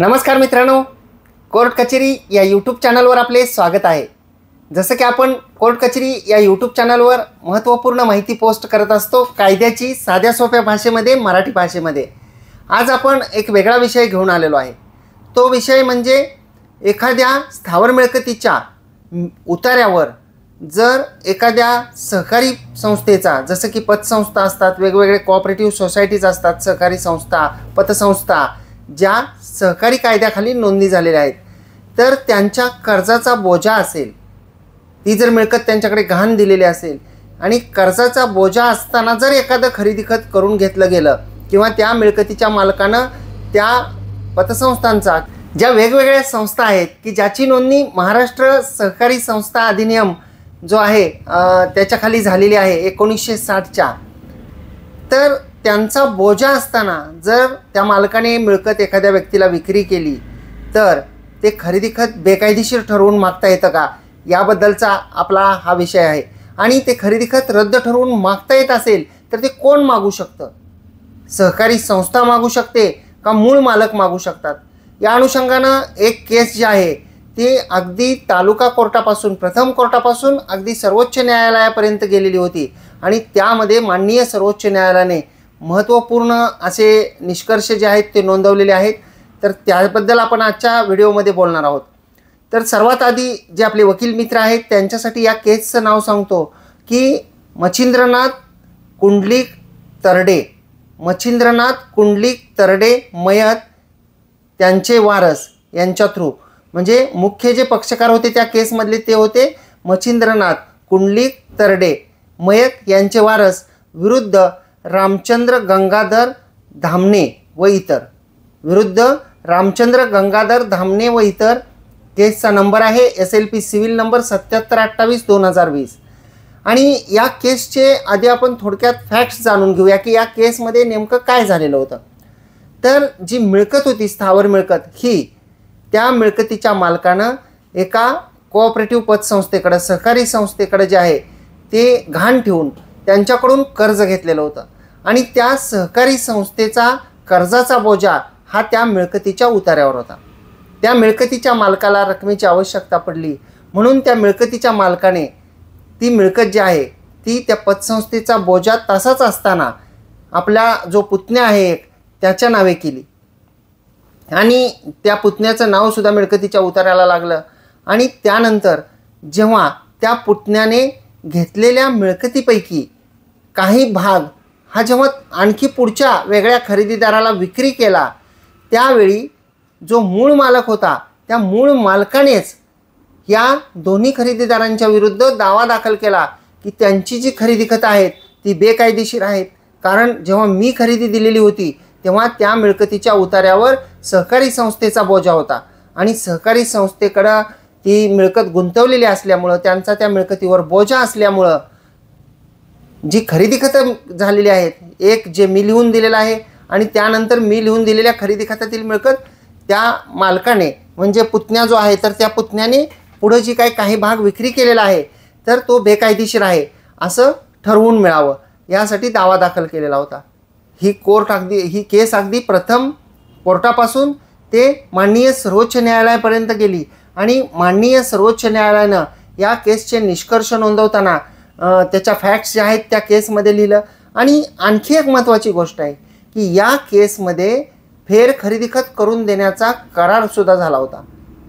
नमस्कार मित्रांनो, कोर्ट कचेरी या यूट्यूब चॅनलवर आपले स्वागत आहे। जसं की आपण कोर्ट कचेरी या यूट्यूब चॅनलवर महत्त्वपूर्ण माहिती पोस्ट करत असतो कायद्याची साध्या सोप्या भाषेमध्ये, मराठी भाषेमध्ये। आज आपण एक वेगळा विषय घेऊन आलेलो आहे। तो विषय म्हणजे एखाद्या स्थावर मिळकतीच्या उतार्यावर जर एखाद्या सहकारी संस्थेचा, जसं की पतसंस्था असतात, वेगवेगळे कोऑपरेटिव्ह सोसायटीज असतात, सहकारी संस्था, पतसंस्था, ज्या सहकारी कायद्याखाली नोंदणी झालेल्या आहेत, तर त्यांच्या कर्जाचा बोजा असेल, ती जर मिळकत त्यांच्याकडे गहाण दिलेली असेल आणि कर्जाचा बोजा असताना जर एखादं खरेदी खत करून घेतलं गेलं किंवा त्या मिळकतीच्या मालकानं त्या पतसंस्थांचा, ज्या वेगवेगळ्या संस्था आहेत की ज्याची नोंदणी महाराष्ट्र सहकारी संस्था अधिनियम जो आहे त्याच्याखाली झालेली आहे 1960च्या, तर त्यांचा बोजा असताना जर त्या मालकाने मिळकत एखाद्या व्यक्तीला विक्री केली तर ते खरेदी खत बेकायदेशीर ठरवून मागता येतं का, याबद्दलचा आपला हा विषय आहे। आणि ते खरेदी खत रद्द ठरवून मागता येत असेल तर ते कोण मागू शकतं? सहकारी संस्था मागू शकते का मूळ मालक मागू शकतात? या अनुषंगानं एक केस जी आहे ती अगदी तालुका कोर्टापासून, प्रथम कोर्टापासून अगदी सर्वोच्च न्यायालयापर्यंत गेलेली होती आणि त्यामध्ये माननीय सर्वोच्च न्यायालयाने महत्त्वपूर्ण असे निष्कर्ष जे आहेत ते नोंदवलेले आहेत। तर त्याबद्दल आपण आजच्या व्हिडिओमध्ये बोलणार आहोत। तर सर्वात आधी जे आपले वकील मित्र आहेत त्यांच्यासाठी या केसचं नाव सांगतो की मच्छिंद्रनाथ कुंडलिक तरडे, मच्छिंद्रनाथ कुंडलिक तरडे मयत, त्यांचे वारस यांच्या थ्रू, म्हणजे मुख्य जे पक्षकार होते त्या केसमधले ते होते मच्छिंद्रनाथ कुंडलिक तरडे मयत यांचे वारस विरुद्ध रामचंद्र गंगाधर धामणे व इतर, विरुद्ध रामचंद्र गंगाधर धामणे व इतर। केसचा नंबर आहे SLP सिव्हिल नंबर 7728/2020। आणि या केसचे आधी आपण थोडक्यात फॅक्ट्स जाणून घेऊया की या केसमध्ये नेमकं काय झालेलं होतं। तर जी मिळकत होती, स्थावर मिळकत, ही त्या मिळकतीच्या मालकानं एका कोऑपरेटिव्ह पतसंस्थेकडे, सहकारी संस्थेकडे जे आहे ते गहाण ठेवून त्यांच्याकडून कर्ज घेतलेलं होतं आणि त्या सहकारी संस्थेचा कर्जाचा बोजा हा त्या मिळकतीच्या उतार्यावर होता। त्या मिळकतीच्या मालकाला रकमेची आवश्यकता पडली म्हणून त्या मिळकतीच्या मालकाने ती मिळकत जी आहे ती त्या पतसंस्थेचा बोजा तसाच असताना आपला जो पुतण्या आहे एक, त्याच्या नावे केली आणि त्या पुतण्याचं नावसुद्धा मिळकतीच्या उतार्याला लागलं। आणि त्यानंतर जेव्हा त्या पुतण्याने घेतलेल्या मिळकतीपैकी काही भाग हा जेव्हा आणखी पुढच्या वेगळ्या खरेदीदाराला विक्री केला, त्यावेळी जो मूळ मालक होता त्या मूळ मालकानेच या दोन्ही खरेदीदारांच्या विरुद्ध दावा दाखल केला की त्यांची जी खरेदी खतं आहेत ती बेकायदेशीर आहेत, कारण जेव्हा मी खरेदी दिलेली होती तेव्हा त्या मिळकतीच्या उतार्यावर सहकारी संस्थेचा बोजा होता आणि सहकारी संस्थेकडं ती मिळकत गुंतवलेली असल्यामुळं, त्यांचा त्या मिळकतीवर बोजा असल्यामुळं जी खरेदी खतं झालेली आहेत, एक जे मी लिहून दिलेलं आहे आणि त्यानंतर मी लिहून दिलेल्या खरेदी खतातील मिळकत त्या मालकाने, म्हणजे पुतण्या जो आहे, तर त्या पुतण्याने पुढं जी काही भाग विक्री केलेला आहे तर तो बेकायदेशीर आहे असं ठरवून मिळावं यासाठी दावा दाखल केलेला होता। ही केस अगदी प्रथम कोर्टापासून ते माननीय सर्वोच्च न्यायालयापर्यंत गेली आणि माननीय सर्वोच्च न्यायालयानं या केसचे निष्कर्ष नोंदवताना त्याच्या फॅक्ट्स ज्या आहेत त्या केसमध्ये लिहिलं। आणि आणखी एक महत्त्वाची गोष्ट आहे की या केसमध्ये फेर खरेदी खत करून देण्याचा करारसुद्धा झाला होता।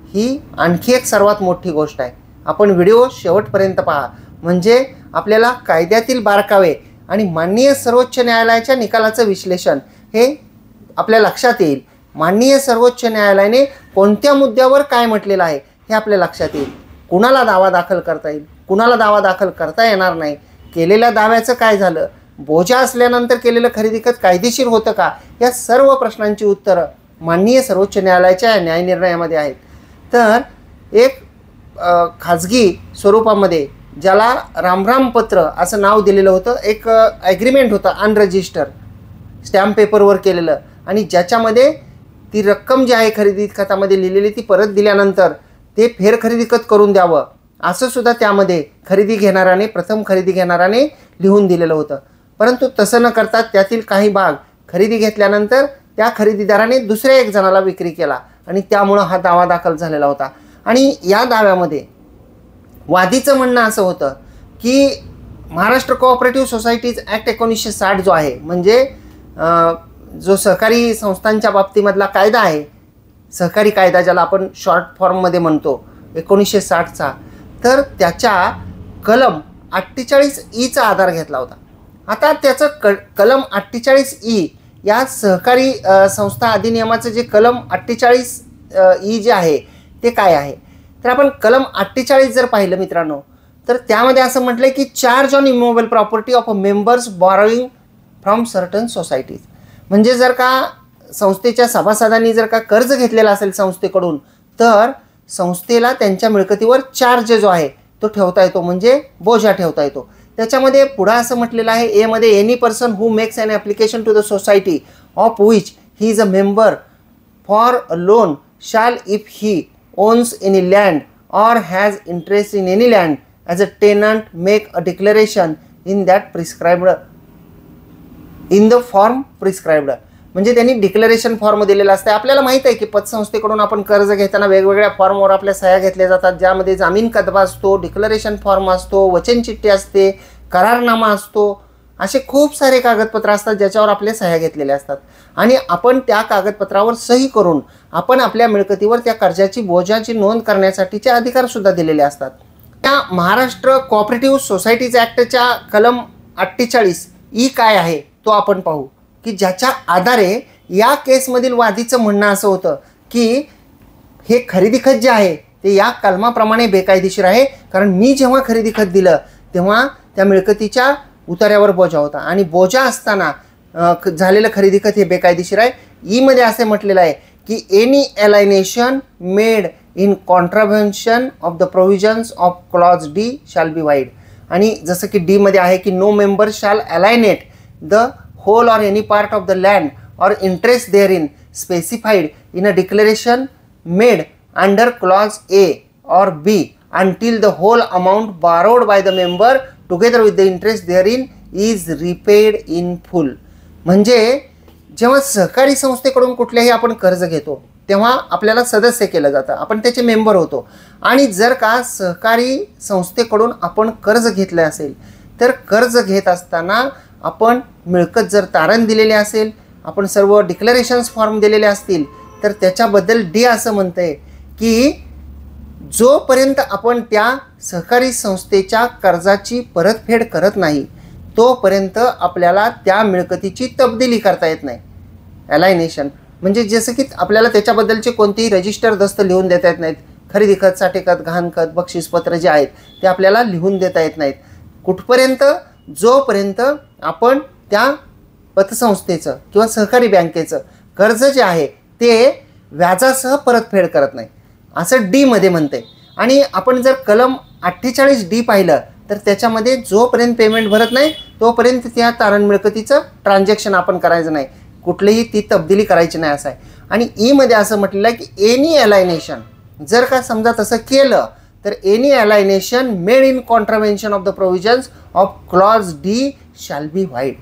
ही आणखी एक सर्वात मोठी गोष्ट आहे। आपण व्हिडिओ शेवटपर्यंत पहा म्हणजे आपल्याला कायद्यातील बारकावे आणि माननीय सर्वोच्च न्यायालयाच्या निकालाचं विश्लेषण हे आपल्या लक्षात येईल। माननीय सर्वोच्च न्यायालयाने कोणत्या मुद्द्यावर काय म्हटलेलं आहे हे आपल्या लक्षात येईल। कुणाला दावा दाखल करता येईल, कुणाला दावा दाखल करता येणार नाही, केलेल्या दाव्याचं काय झालं, बोजा असल्यानंतर केलेलं खरेदी खत कायदेशीर होतं का, या सर्व प्रश्नांची उत्तरं माननीय सर्वोच्च न्यायालयाच्या न्यायनिर्णयामध्ये आहेत। तर एक खाजगी स्वरूपामध्ये ज्याला रामराम पत्र असं नाव दिलेलं होतं, एक ॲग्रीमेंट होतं अनरजिस्टर, स्टॅम्प पेपरवर केलेलं, आणि ज्याच्यामध्ये ती रक्कम जी आहे खरेदी खतामध्ये लिहिलेली ती परत दिल्यानंतर ते फेर खरेदी खत करून द्यावं असं सुद्धा त्यामध्ये प्रथम खरेदी घेणाराने लिहून दिलेलं होतं। परंतु तसं न करता त्यातील काही भाग खरेदी घेतल्यानंतर त्या खरेदीदाराने दुसऱ्या एक जणाला विक्री केला आणि त्यामुळं हा दावा दाखल झालेला होता। आणि या दाव्यामध्ये वादीचं म्हणणं असं होतं की महाराष्ट्र कोऑपरेटिव्ह सोसायटीज ॲक्ट 1960 जो आहे, म्हणजे जो सहकारी संस्थांच्या बाबतीमधला कायदा आहे, सहकारी कायदा ज्याला आपण शॉर्ट फॉर्ममध्ये म्हणतो 1960चा, तर त्याच्या कलम 48E आधार घेतला होता। आता त्याचं कलम 48E या सहकारी संस्था अधिनियमाचं जे कलम 48E जे आहे ते काय आहे, तर आपण कलम 48 जर पाहिलं मित्रांनो, तर त्यामध्ये असं म्हटलंय की charge on immovable property of members borrowing from certain societies, म्हणजे जर का संस्थेच्या सभासदांनी जर का कर्ज घेतलेला असेल संस्थेकडून, तर संस्थेला त्यांच्या मिळकतीवर चार्ज जो आहे तो ठेवता येतो, म्हणजे बोजा ठेवता येतो। त्याच्यामध्ये पुढं असं म्हटलेलं आहे ए मध्ये, any person who makes an application to the society of which he is a member for a loan shall if he owns any land or has interest in any land as a tenant make a declaration in that prescribed in the form prescribed, म्हणजे त्यांनी declaration form दिलेला असते। आपल्याला माहित आहे की पतसंस्थेकडून आपण कर्ज घेताना वेगवेगळ्या फॉर्मवर आपल्या सह्या घेतल्या जातात, ज्यामध्ये जामीन कदबा असतो, डिक्लेरेशन फॉर्म असतो, वचन चिठ्ठी असते, करारनामा असतो, असे खूप सारे कागदपत्र असतात ज्याच्यावर आपल्या सह्या घेतलेल्या असतात। आणि आपण त्या कागदपत्रावर सही करून आपण आपल्या मिळकतीवर त्या कर्जाची बोजाची नोंद करण्यासाठीचे अधिकार सुद्धा दिलेले असतात। त्या महाराष्ट्र कोऑपरेटिव्ह सोसायटीज ॲक्टच्या कलम 48E काय आहे तो आपण पाहू, की ज्याच्या आधारे या केसमधील वादीचं म्हणणं असं होतं की हे खरेदी खत जे आहे ते या कलमाप्रमाणे बेकायदेशीर आहे, कारण मी जेव्हा खरेदी खत दिलं तेव्हा त्या मिळकतीच्या उतार्यावर बोजा होता आणि बोजा असताना झालेलं खरेदी खत हे बेकायदेशीर आहे। ई मध्ये असे म्हटलेलं आहे की any alienation made in contravention of the provisions of clause D shall be void, आणि जसं की डी मध्ये आहे की no member shall alienate the whole or any part of the land or interest therein specified in a declaration made under clause A or B until the whole amount borrowed by the member together with the interest therein is repaid in full। म्हणजे जेव्हा सहकारी संस्थेकडून कुठल्याही आपण कर्ज घेतो तेव्हा आपल्याला सदस्य केलं जातं, आपण त्याचे मेंबर होतो, आणि जर का सहकारी संस्थेकडून आपण कर्ज घेतलं असेल तर कर्ज घेत असताना आपण मिळकत जर तारण दिलेली असेल, आपण सर्व डिक्लेरेशन्स फॉर्म दिलेले असतील, तर त्याच्याबद्दल डी असं म्हणतंय की जोपर्यंत आपण त्या सहकारी संस्थेच्या कर्जाची परतफेड करत नाही तोपर्यंत आपल्याला त्या मिळकतीची तब्दिली करता येत नाही। अलायनेशन म्हणजे जसं की आपल्याला त्याच्याबद्दलचे कोणतेही रजिस्टर दस्त लिहून देता येत नाहीत, खरेदी खत, साठे खत, गहाण खत, बक्षीसपत्र जे आहेत ते आपल्याला लिहून देता येत नाहीत कुठपर्यंत, जोपर्यंत आपण त्या पतसंस्थेचं किंवा सहकारी बँकेचं कर्ज जे आहे ते व्याजासह परतफेड करत नाही, असं डी मध्ये म्हणते। आणि आपण जर कलम 48D पाहिलं तर त्याच्यामध्ये जोपर्यंत पेमेंट भरत नाही तोपर्यंत त्या तारण मिळकतीचं ट्रान्झॅक्शन आपण करायचं नाही, कुठलीही ती तब्दिली करायची नाही असं आहे। आणि ई मध्ये असं म्हटलेलं आहे की एनी अलायनेशन, जर का समजा तसं केलं तर any alienation made in contravention of the provisions of clause D shall be void.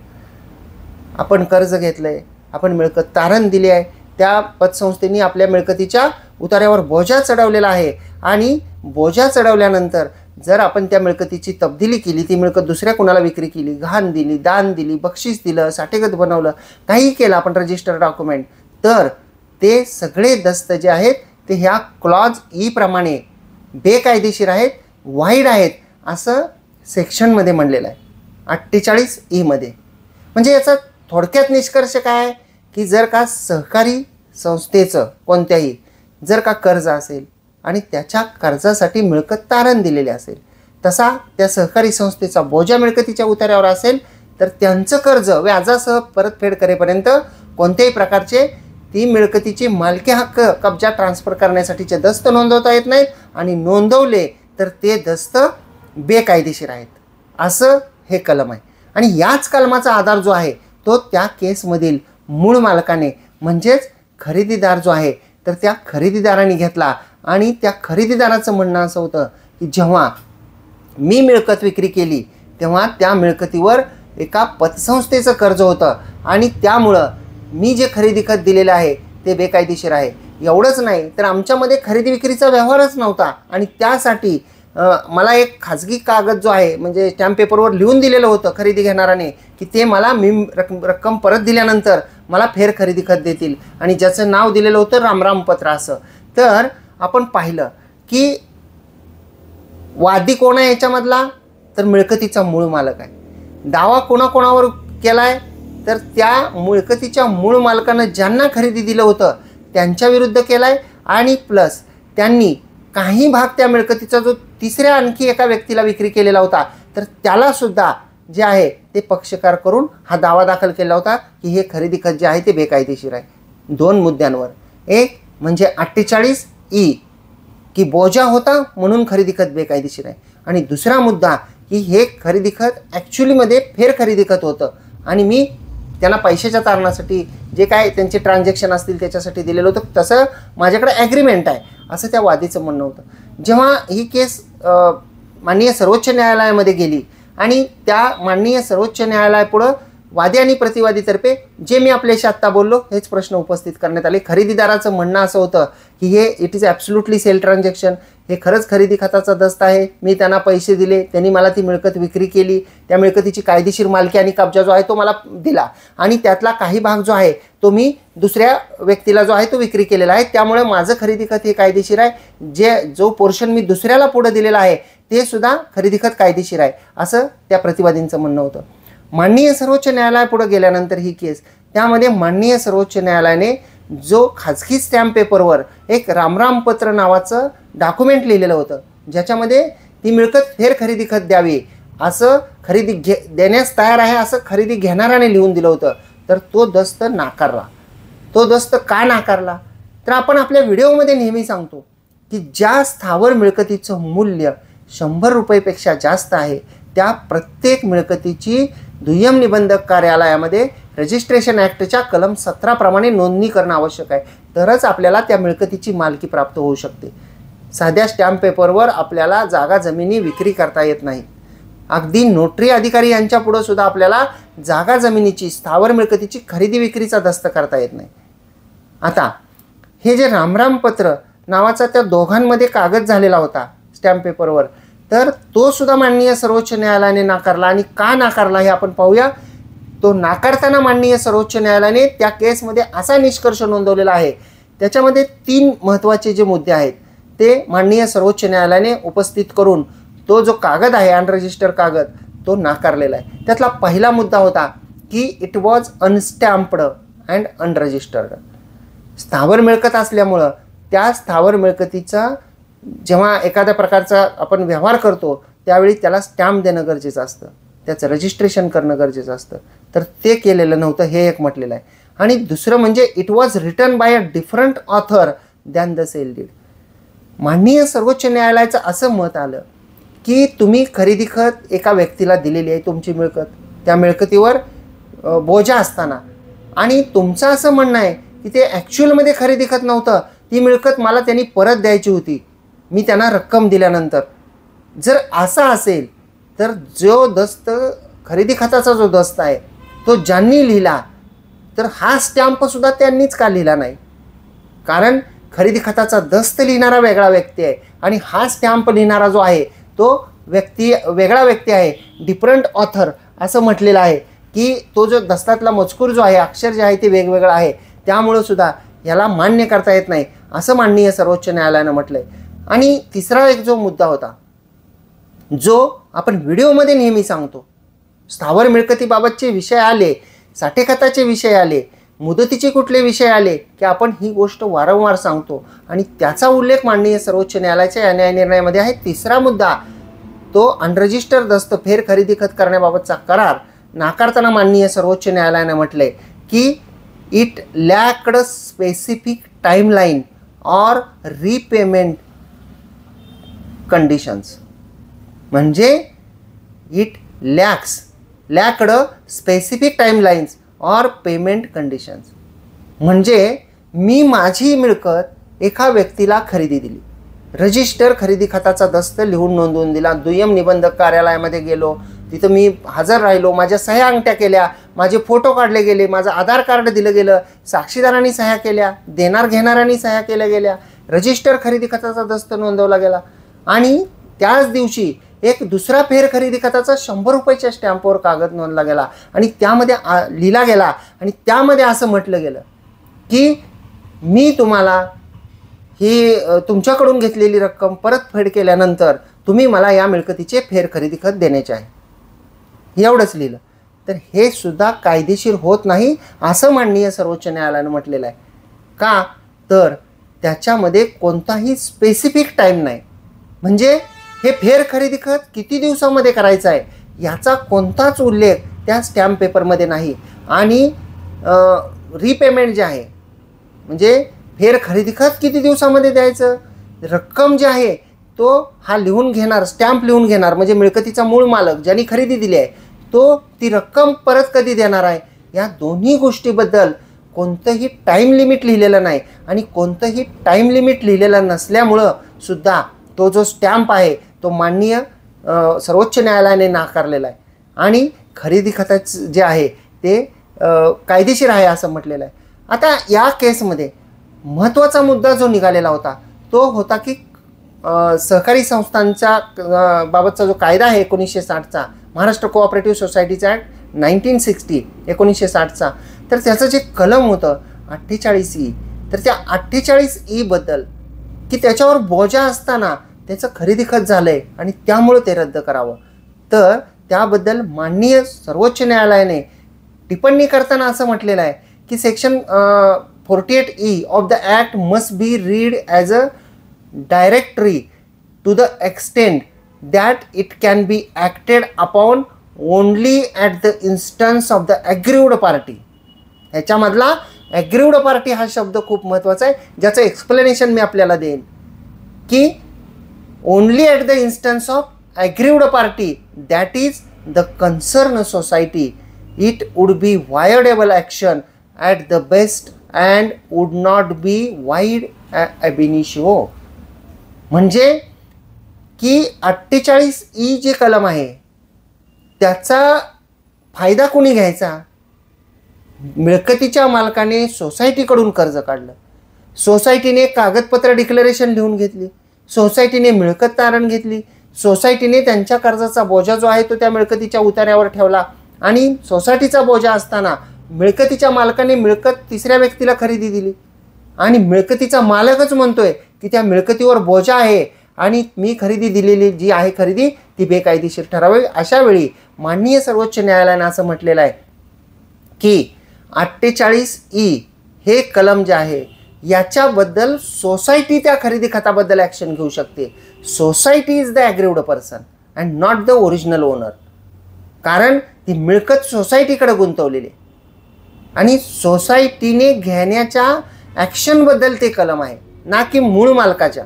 आपण कर्ज घेतलंय, आपण मिळकत तारण दिली आहे, त्या पतसंस्थेने आपल्या मिळकतीच्या उतार्यावर बोजा चढवलेला आहे, आणि बोजा चढवल्यानंतर जर आपण त्या मिळकतीची तब्दिली केली, ती मिळकत दुसऱ्या कोणाला विक्री केली, गहाण दिली, दान दिली, बक्षीस दिलं, साठेगत बनवलं, काही केलं आपण रजिस्टर डॉक्युमेंट, तर ते सगळे दस्त जे आहेत ते ह्या क्लॉज ई प्रमाणे बेकायदेशीर आहेत, वाईड आहेत, असं सेक्शनमध्ये म्हणलेलं आहे 48E मध्ये। म्हणजे याचा थोडक्यात निष्कर्ष काय आहे की जर का सहकारी संस्थेचं कोणत्याही जर का कर्ज असेल आणि त्याच्या कर्जासाठी मिळकत तारण दिलेले असेल, तसा त्या सहकारी संस्थेचा बोजा मिळकतीच्या उतार्यावर असेल, तर त्यांचं कर्ज व्याजासह परतफेड करेपर्यंत कोणत्याही प्रकारचे ती मिळकतीची मालकी हक्क कब्जा ट्रान्सफर करण्यासाठीचे दस्त नोंदवता येत नाहीत, आणि नोंदवले तर ते दस्त बेकायदेशीर आहेत, असं हे कलम आहे। आणि याच कलमाचा आधार जो आहे तो त्या केसमधील मूळ मालकाने म्हणजेच खरेदीदार जो आहे तर त्या खरेदीदाराने घेतला, आणि त्या खरेदीदाराचं म्हणणं असं होतं की जेव्हा मी मिळकत विक्री केली तेव्हा त्या मिळकतीवर एका पतसंस्थेचं कर्ज होतं, आणि त्यामुळं मी जे खरेदी खत दिलेलं आहे ते बेकायदेशीर आहे। एवढंच नाही तर आमच्यामध्ये खरेदी विक्रीचा व्यवहारच नव्हता आणि त्यासाठी मला एक खाजगी कागद जो आहे म्हणजे स्टॅम्प पेपरवर लिहून दिलेलं होतं खरेदी घेणाराने की ते मला मी रक्कम परत दिल्यानंतर मला फेर खरेदी खत देतील आणि ज्याचं नाव दिलेलं होतं रामराम पत्र असं. तर आपण पाहिलं की वादी कोण आहे याच्यामधला, तर मिळकतीचा मूळ मालक आहे. दावा कोणाकोणावर केला आहे, तर त्या मिळकतीच्या मूळ मालकानं ज्यांना खरेदी दिलं होतं त्यांच्या विरुद्ध केला आहे आणि प्लस त्यांनी काही भाग त्या मिळकतीचा जो तिसऱ्या आणखी एका व्यक्तीला विक्री केलेला होता तर त्यालासुद्धा जे आहे ते पक्षकार करून हा दावा दाखल केला होता की हे खरेदी खत जे आहे ते बेकायदेशीर आहे. 2 मुद्द्यांवर, एक म्हणजे 48E की बोजा होता म्हणून खरेदी खत बेकायदेशीर आहे आणि दुसरा मुद्दा की हे खरेदी खत ॲक्च्युलीमध्ये फेर खरेदी खत होतं आणि मी त्यांना पैशाच्या तारणासाठी जे काय त्यांचे ट्रान्झॅक्शन असतील त्याच्यासाठी दिलेलं होतं, तसं माझ्याकडे ॲग्रीमेंट आहे असं त्या वादीचं म्हणणं होतं. जेव्हा ही केस माननीय सर्वोच्च न्यायालयामध्ये गेली आणि त्या माननीय सर्वोच्च न्यायालयापुढं वादी आणि प्रतिवादीतर्फे जे मी आपल्याशी आत्ता बोललो हेच प्रश्न उपस्थित करण्यात आले. खरेदीदाराचं म्हणणं असं होतं की हे it is absolutely sale transaction, हे खरंच खरेदी खताचा दस्त आहे, मी त्यांना पैसे दिले, त्यांनी मला ती मिळकत विक्री केली, त्या मिळकतीची कायदेशीर मालकी आणि कब्जा जो आहे तो मला दिला आणि त्यातला काही भाग जो आहे तो मी दुसऱ्या व्यक्तीला जो आहे तो विक्री केलेला आहे, त्यामुळे माझं खरेदी खत हे कायदेशीर आहे, जो पोर्शन मी दुसऱ्याला पुढं दिलेला आहे ते सुद्धा खरेदी खत कायदेशीर आहे असं त्या प्रतिवादींचं म्हणणं होतं. माननीय सर्वोच्च न्यायालयापुढे गेल्यानंतर ही केस त्यामध्ये माननीय सर्वोच्च न्यायालयाने जो खाजगी स्टॅम्प पेपरवर एक रामराम पत्र नावाचं डॉक्युमेंट लिहिलेलं होतं ज्याच्यामध्ये ती मिळकत फेर खरेदी खत द्यावी असं देण्यास तयार आहे असं खरेदी घेणाराने लिहून दिलं होतं, तर तो दस्त नाकारला. तो दस्त का नाकारला, तर आपण आपल्या व्हिडिओमध्ये नेहमी सांगतो की ज्या स्थावर मिळकतीचं मूल्य 100 रुपयेपेक्षा जास्त आहे त्या प्रत्येक मिळकतीची दुय्यम निबंधक कार्यालयामध्ये रजिस्ट्रेशन ॲक्टच्या कलम 17 प्रमाणे नोंदणी करणं आवश्यक आहे, तरच आपल्याला त्या मिळकतीची मालकी प्राप्त होऊ शकते. साध्या स्टॅम्प पेपरवर आपल्याला जागा जमिनी विक्री करता येत नाही. अगदी नोटरी अधिकारी यांच्या पुढं सुद्धा आपल्याला जागा जमिनीची स्थावर मिळकतीची खरेदी विक्रीचा दस्त करता येत नाही. आता हे जे रामराम पत्र नावाचा त्या दोघांमध्ये कागद झालेला होता स्टॅम्प पेपरवर, तर तो सुद्धा माननीय सर्वोच्च न्यायालयाने नाकारला आणि का नाकारला हे आपण पाहूया. तो नाकारताना माननीय सर्वोच्च न्यायालयाने त्या केसमध्ये असा निष्कर्ष नोंदवलेला आहे, त्याच्यामध्ये 3 महत्त्वाचे जे मुद्दे आहेत ते माननीय सर्वोच्च न्यायालयाने उपस्थित करून तो जो कागद आहे अनरजिस्टर्ड कागद तो नाकारलेला आहे. त्यातला पहिला मुद्दा होता की इट वॉज अनस्टॅम्प्ड अँड अनरजिस्टर्ड. स्थावर मिळकत असल्यामुळं त्या स्थावर मिळकतीचा जेव्हा एखाद्या प्रकारचा आपण व्यवहार करतो त्यावेळी त्याला स्टॅम्प देणं गरजेचं असतं, त्याचं रजिस्ट्रेशन करणं गरजेचं असतं, तर ते केलेलं नव्हतं हे एक म्हटलेलं आहे. आणि दुसरं म्हणजे it was written by a different author than the sale deed. माननीय सर्वोच्च न्यायालयाचं असं मत आलं की तुम्ही खरेदी खत एका व्यक्तीला दिलेली आहे तुमची मिळकत, त्या मिळकतीवर बोजा असताना, आणि तुमचं असं म्हणणं आहे की ते ॲक्च्युअलमध्ये खरेदी खत नव्हतं, ती मिळकत मला त्यांनी परत द्यायची होती मी त्यांना रक्कम दिल्यानंतर. जर असं असेल तर जो दस्त खरेदी खताचा जो दस्त आहे तो ज्यांनी लिहिला तर हा स्टॅम्पसुद्धा त्यांनीच का लिहिला नाही, कारण खरेदी खताचा दस्त लिहिणारा वेगळा व्यक्ती आहे आणि हा स्टॅम्प लिहिणारा जो आहे तो वेगळा व्यक्ती आहे, डिफरंट ऑथर असं म्हटलेलं आहे की तो जो दस्तातला मजकूर जो आहे अक्षर जे आहे ते वेगवेगळं आहे, त्यामुळं सुद्धा याला मान्य करता येत नाही असं माननीय सर्वोच्च न्यायालयानं म्हटलं आहे. आणि तिसरा एक जो मुद्दा होता जो आपण व्हिडिओमध्ये नेहमी सांगतो, स्थावर मिळकतीबाबतचे विषय आले, साठेखताचे विषय आले, मुदतीचे कुठले विषय आले की आपण ही गोष्ट वारंवार सांगतो आणि त्याचा उल्लेख माननीय सर्वोच्च न्यायालयाच्या या न्याय निर्णयामध्ये आहे. तिसरा मुद्दा तो अनरजिस्टर्ड दस्त फेर खरेदी खत करण्याबाबतचा करार नाकारताना माननीय सर्वोच्च न्यायालयाने म्हटले की it lacked specific timeline or repayment conditions. म्हणजे it lacked specific timelines or payment conditions. म्हणजे मी माझी मिळकत एका व्यक्तीला खरेदी दिली, रजिस्टर खरेदी खताचा दस्त लिहून नोंदवून दिला, दुय्यम निबंधक कार्यालयामध्ये गेलो, तिथं मी हजर राहिलो, माझ्या सह्या अंगठ्या केल्या, माझे फोटो काढले गेले, माझं आधार कार्ड दिलं गेलं, साक्षीदारांनी सह्या केल्या, देणार घेणाऱ्यांनी सह्या केल्या गेल्या, रजिस्टर खरेदी खताचा दस्त नोंदवला गेला आणि त्याच दिवशी एक दुसरा फेर खरेदी खताचा 100 रुपयाच्या स्टॅम्पवर कागद नोंदला गेला आणि त्यामध्ये लिहिला गेला आणि त्यामध्ये असं म्हटलं गेलं की मी तुम्हाला ही तुमच्याकडून घेतलेली रक्कम परतफेड केल्यानंतर तुम्ही मला या मिळकतीचे फेर खरेदी खत देण्याचे आहे, एवढंच लिहिलं. तर हे सुद्धा कायदेशीर होत नाही असं माननीय सर्वोच्च न्यायालयानं म्हटलेलं आहे. का तर त्याच्यामध्ये कोणताही स्पेसिफिक टाईम नाही, म्हणजे हे फेर खरेदी खत किती दिवसामध्ये करायचं आहे याचा कोणताच उल्लेख त्या स्टॅम्प पेपरमध्ये नाही. आणि रिपेमेंट जे आहे म्हणजे फेर खरेदी खत किती दिवसामध्ये द्यायचं, रक्कम जी आहे तो हा लिहून घेणार, स्टॅम्प लिहून घेणार म्हणजे मिळकतीचा मूळ मालक ज्यांनी खरेदी दिली आहे तो ती रक्कम परत कधी देणार आहे, या दोन्ही गोष्टीबद्दल कोणतंही टाईम लिमिट लिहिलेलं नाही. आणि कोणतंही टाईम लिमिट लिहिलेलं नसल्यामुळं सुद्धा तो जो स्टॅम्प आहे तो माननीय सर्वोच्च न्यायालयाने नाकारलेला आहे आणि खरेदी खताचं जे आहे ते कायदेशीर आहे असं म्हटलेलं आहे. आता या केसमध्ये महत्त्वाचा मुद्दा जो निघालेला होता तो होता की सहकारी संस्थांच्या बाबतचा जो कायदा आहे 1960चा, महाराष्ट्र कोऑपरेटिव्ह सोसायटीचा ॲक्ट 1960 1960चा, तर त्याचं जे कलम होतं 48E, तर त्या 48E बद्दल की त्याच्यावर बोजा असताना त्याचं खरेदी खत झालं आहे आणि त्यामुळं ते रद्द करावं. तर त्याबद्दल माननीय सर्वोच्च न्यायालयाने टिप्पणी करताना असं म्हटलेलं आहे की section 48E of the act must be read as a directory to the extent that it can be acted upon only at the instance of the aggrieved party. ह्याच्यामधला ॲग्रीव्ड पार्टी हा शब्द खूप महत्त्वाचा आहे, ज्याचं एक्सप्लेनेशन मी आपल्याला देईन की only at the instance of aggrieved party that is the concern society it would be voidable action at the best and would not be void ab initio. म्हणजे की 48E जे कलम आहे त्याचा फायदा कोणी घ्यायचा, मिळकतीच्या मालकाने सोसायटीकडून कर्ज काढलं, सोसायटीने कागदपत्र डिक्लेरेशन लिहून घेतली, सोसायटीने मिळकत तारण घेतली, सोसायटीने त्यांच्या कर्जाचा बोजा जो आहे तो त्या मिळकतीच्या उतार्यावर ठेवला आणि सोसायटीचा बोजा असताना मिळकतीच्या मालकाने मिळकत तिसऱ्या व्यक्तीला खरेदी दिली आणि मिळकतीचा मालकच म्हणतोय की त्या मिळकतीवर बोजा आहे आणि मी खरेदी दिलेली जी आहे खरेदी ती बेकायदेशीर ठरावी. अशा वेळी माननीय सर्वोच्च न्यायालयाने असं म्हटलेलं आहे की 48E हे कलम जे आहे याच्याबद्दल सोसायटी त्या खरेदी खताबद्दल ॲक्शन घेऊ शकते. Society is the aggrieved person and not the original owner. कारण ती मिळकत सोसायटीकडे गुंतवलेली आणि सोसायटीने घेण्याच्या ॲक्शनबद्दल ते कलम आहे, ना की मूळ मालकाच्या.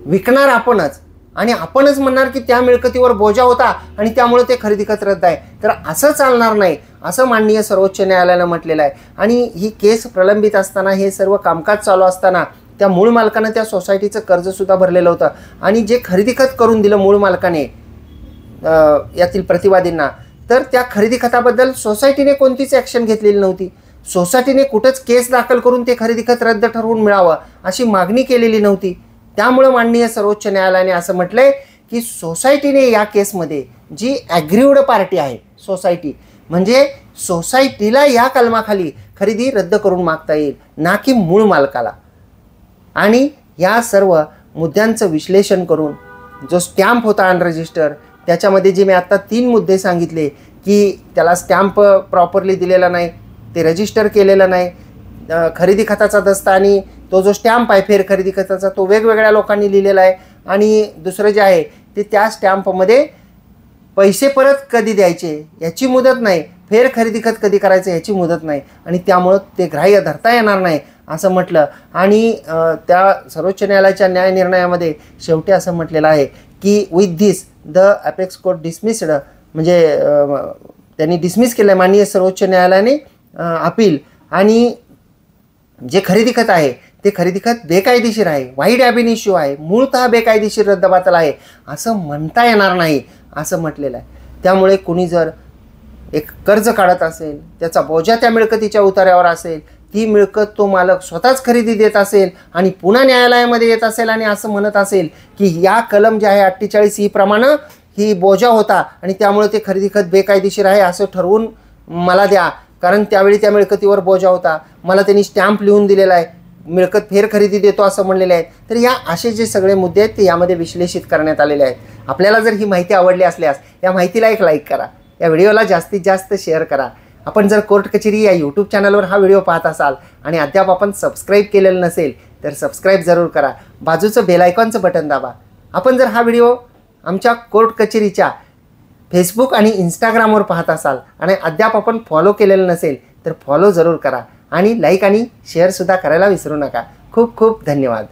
विकणार आपणच आणि आपणच म्हणणार की त्या मिळकतीवर बोजा होता आणि त्यामुळे ते खरेदी खत रद्द आहे, तर असं चालणार नाही असं माननीय सर्वोच्च न्यायालयानं म्हटलेलं आहे. आणि ही केस प्रलंबित असताना, हे सर्व कामकाज चालू असताना त्या मूळ मालकानं त्या सोसायटीचं कर्जसुद्धा भरलेलं होतं आणि जे खरेदी खत करून दिलं मूळ मालकाने यातील प्रतिवादींना, तर त्या खरेदी खताबद्दल सोसायटीने कोणतीच ॲक्शन घेतलेली नव्हती. सोसायटीने कुठंच केस दाखल करून ते खरेदी खत रद्द ठरवून मिळावं अशी मागणी केलेली नव्हती. त्यामुळं माननीय सर्वोच्च न्यायालयाने असं म्हटलंय की सोसायटीने या केसमध्ये जी ॲग्रीव्ड पार्टी आहे सोसायटी, म्हणजे सोसायटीला या कलमाखाली खरेदी रद्द करून मागता येईल, ना की मूळ मालकाला. आणि या सर्व मुद्द्यांचं विश्लेषण करून जो स्टॅम्प होता अनरजिस्टर, त्याच्यामध्ये जे मी आत्ता 3 मुद्दे सांगितले की त्याला स्टॅम्प प्रॉपरली दिलेला नाही, ते रजिस्टर केलेलं नाही, खरेदी खताचा दस्ता आणि तो जो स्टॅम्प आहे फेर खरेदी खताचा तो वेगवेगळ्या लोकांनी लिहिलेला आहे, आणि दुसरं जे आहे ते त्या स्टॅम्पमध्ये पैसे परत कधी द्यायचे याची मुदत नाही, फेर खरेदी खत कधी करायचं याची मुदत नाही आणि त्यामुळं ते ग्राह्य धरता येणार नाही असं म्हटलं. आणि त्या सर्वोच्च न्यायालयाच्या न्याय निर्णयामध्ये शेवटी असं म्हटलेलं आहे की with this the apex court dismissed, म्हणजे त्यांनी डिसमिस केलं आहे माननीय सर्वोच्च न्यायालयाने अपील, आणि जे खरेदी खत आहे ते खरेदी खत बेकायदेशीर आहे, वाईड ॲब इनिशिओ आहे, मूळतः बेकायदेशीर रद्दबातल आहे असं म्हणता येणार नाही असं म्हटलेलं आहे. त्यामुळे कुणी जर एक कर्ज काढत असेल, त्याचा बोजा त्या मिळकतीच्या उतार्यावर असेल, ती मिळकत तो मालक स्वतःच खरेदी देत असेल आणि पुन्हा न्यायालयामध्ये येत असेल आणि असं म्हणत असेल की या कलम जे आहे 48 प्रमाणे ही बोजा होता आणि त्यामुळे ते खरेदी खत बेकायदेशीर आहे असं ठरवून मला द्या, कारण त्यावेळी त्या मिळकतीवर बोजा होता, मला त्यांनी स्टॅम्प लिहून दिलेला आहे, मिळकत फेर खरेदी देतो असं म्हणलेले आहेत. तर या असे जे सगळे मुद्दे आहेत ते यामध्ये विश्लेषित करण्यात आलेले आहेत. आपल्याला जर ही माहिती आवडली असल्यास या माहितीला एक लाईक करा, या व्हिडिओला जास्तीत जास्त शेअर करा. आपण जर कोर्ट कचेरी या यूट्यूब चॅनलवर हा व्हिडिओ पाहत असाल आणि अद्याप आपण सबस्क्राईब केलेलं नसेल तर सबस्क्राईब जरूर करा. बाजूचं बेल आयकॉनचं बटन दाबा. आपण जर हा व्हिडिओ आमच्या कोर्ट कचेरीच्या फेसबुक आणि इंस्टाग्रामवर पाहत असाल आणि अद्याप आपण फॉलो केलेलं नसेल तर फॉलो जरूर करा आणि लाईक आणि शेअरसुद्धा करायला विसरू नका. खूप खूप धन्यवाद.